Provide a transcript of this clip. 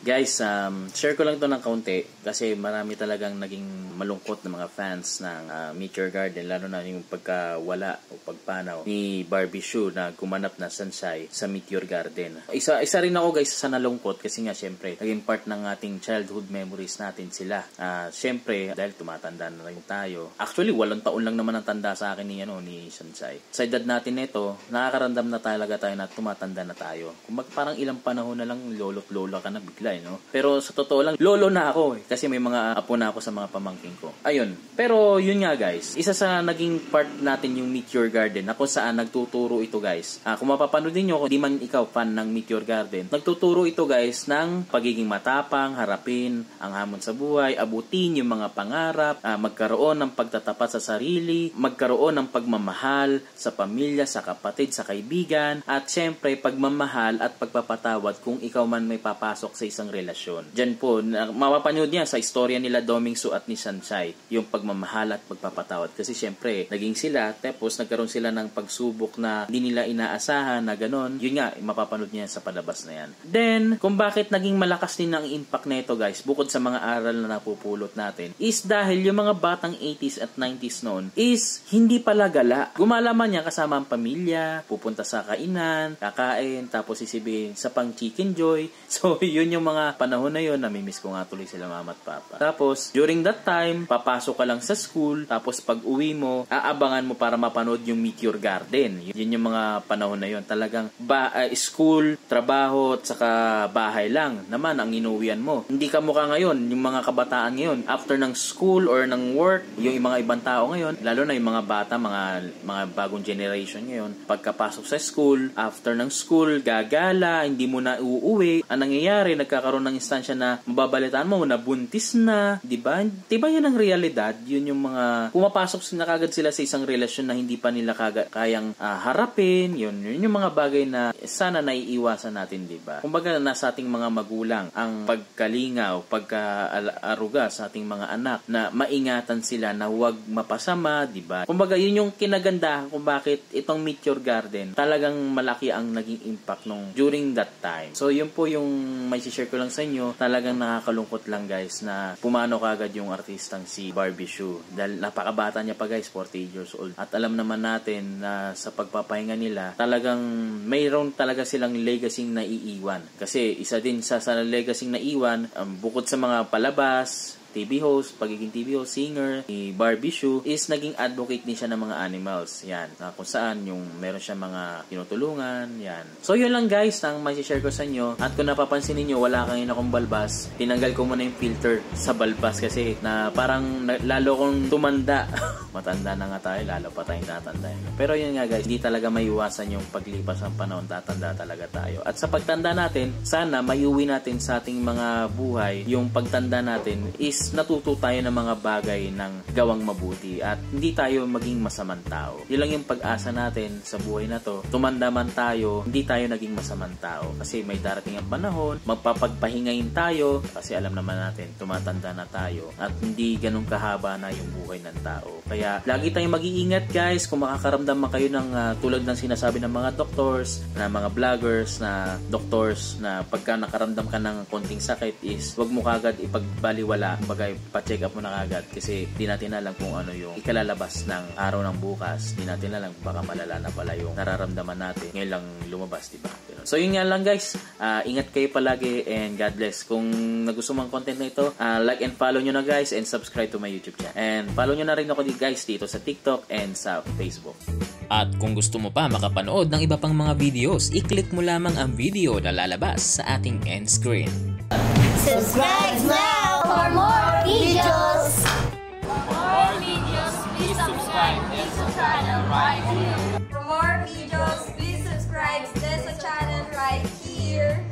Guys, share ko lang to ng kaunti kasi marami talagang naging malungkot na mga fans ng Meteor Garden, lalo na yung pagkawala o pagpanaw ni Barbie Hsu na gumanap na Sansai sa Meteor Garden. Isa rin ako guys sa nalungkot kasi nga syempre naging part ng ating childhood memories natin sila. Syempre dahil tumatanda na rin tayo. Actually 8 taon lang naman ang tanda sa akin ni Sansai. Sa edad natin nito, nakakaramdam na talaga tayo na tumatanda na tayo. Kung parang ilang panahon na lang lolo't lola ka na bigla. No? Pero sa totoo lang, lolo na ako kasi may mga apo na ako sa mga pamangkin ko. Ayun. Pero yun nga guys, isa sa naging part natin yung Meteor Garden na kung saan nagtuturo ito guys. Kung mapapanood niyo, kung di man ikaw fan ng Meteor Garden, nagtuturo ito guys ng pagiging matapang, harapin ang hamon sa buhay, abutin yung mga pangarap, magkaroon ng pagtatapat sa sarili, magkaroon ng pagmamahal sa pamilya, sa kapatid, sa kaibigan, at syempre pagmamahal at pagpapatawad kung ikaw man may papasok sa isang relasyon. Diyan po, mapapanood niya sa istorya nila Doming Su at ni Sansai, yung pagmamahal at pagpapatawad. Kasi syempre, naging sila, tapos nagkaroon sila ng pagsubok na hindi nila inaasahan na ganon. Yun nga, mapapanood niya sa palabas na yan. Then, kung bakit naging malakas din ang impact na ito guys, bukod sa mga aral na napupulot natin, is dahil yung mga batang 80s at 90s noon is hindi pala gala. Gumalaman niya kasama ang pamilya, pupunta sa kainan, kakain, tapos isibin sa pang chicken joy. So, yun yung mga panahon na yun, namimiss ko nga tuloy sila mama at papa. Tapos, during that time, papasok ka lang sa school, tapos pag uwi mo, aabangan mo para mapanood yung Meteor Garden. Yun yung mga panahon na yun. Talagang school, trabaho, at saka bahay lang naman ang inuwian mo. Hindi ka mukha ngayon, yung mga kabataan ngayon, after ng school or ng work, yung mga ibang tao ngayon, lalo na yung mga bata, mga bagong generation ngayon, pagkapasok sa school, after ng school, gagala, hindi mo na uuwi. Ang nangyayari, nagkakaroon ng instansya na mababalitaan mo na buntis na, di ba? Diba yan ang realidad? Yun yung mga pumapasok na kagad sila sa isang relasyon na hindi pa nila kayang harapin. Yun yung mga bagay na sana naiiwasan natin, di ba? Kumbaga nasa ating mga magulang ang pagkalingaw, pagkaaruga sa ating mga anak na maingatan sila na huwag mapasama, di ba? Kumbaga yun yung kinagandahan kung bakit itong Meteor Garden talagang malaki ang naging impact nung during that time. So yun po yung may share ko lang sa inyo. Talagang nakakalungkot lang guys na pumano kagad yung artistang si Barbie Hsu. Dahil napakabata niya pa guys, 48 years old. At alam naman natin na sa pagpapahinga nila, talagang mayroon talaga silang legacy na iiwan. Kasi isa din sa legacy na iwan, bukod sa mga palabas, TV host, pagiging TV host, singer, ni Barbie Hsu is naging advocate din siya ng mga animals. Yan. Kung saan yung meron siya mga tinutulungan. Yan. So yun lang guys ang may-share ko sa inyo. At kung napapansin niyo wala kang akong balbas, tinanggal ko muna yung filter sa balbas kasi na parang lalo kong tumanda. Matanda na nga tayo, lalo pa tayong tatanda. Pero yun nga guys, hindi talaga maiwasan yung paglipas ng panahon, tatanda talaga tayo. At sa pagtanda natin, sana maiuwi natin sa ating mga buhay yung pagtanda natin is natuto tayo ng mga bagay ng gawang mabuti at hindi tayo maging masamang tao. Yun lang yung pag-asa natin sa buhay na to. Tumanda man tayo, hindi tayo naging masamang tao kasi may darating ang panahon, magpapagpahingayin tayo kasi alam naman natin, tumatanda na tayo at hindi ganun kahaba na yung buhay ng tao. Kaya lagi tayong mag-iingat guys kung makakaramdam man kayo ng tulad ng sinasabi ng mga doctors, na mga vloggers, na doctors na pagka nakaramdam ka ng konting sakit is wag mo kagad ipagbaliwala. Bagay, pa-check up mo na agad kasi di natin alam kung ano yung ikalalabas ng araw ng bukas. Di natin alam baka malala na pala yung nararamdaman natin. Ngayon lang lumabas, diba? So yun nga lang guys, ingat kayo palagi and God bless. Kung nagustuhan ang content na ito, like and follow nyo na guys and subscribe to my YouTube channel. And follow nyo na rin ako guys dito sa TikTok and sa Facebook. At kung gusto mo pa makapanood ng iba pang mga videos, i-click mo lamang ang video na lalabas sa ating end screen. Subscribe now for more videos! For more videos, please subscribe this channel right here. For more videos, please subscribe this channel right here.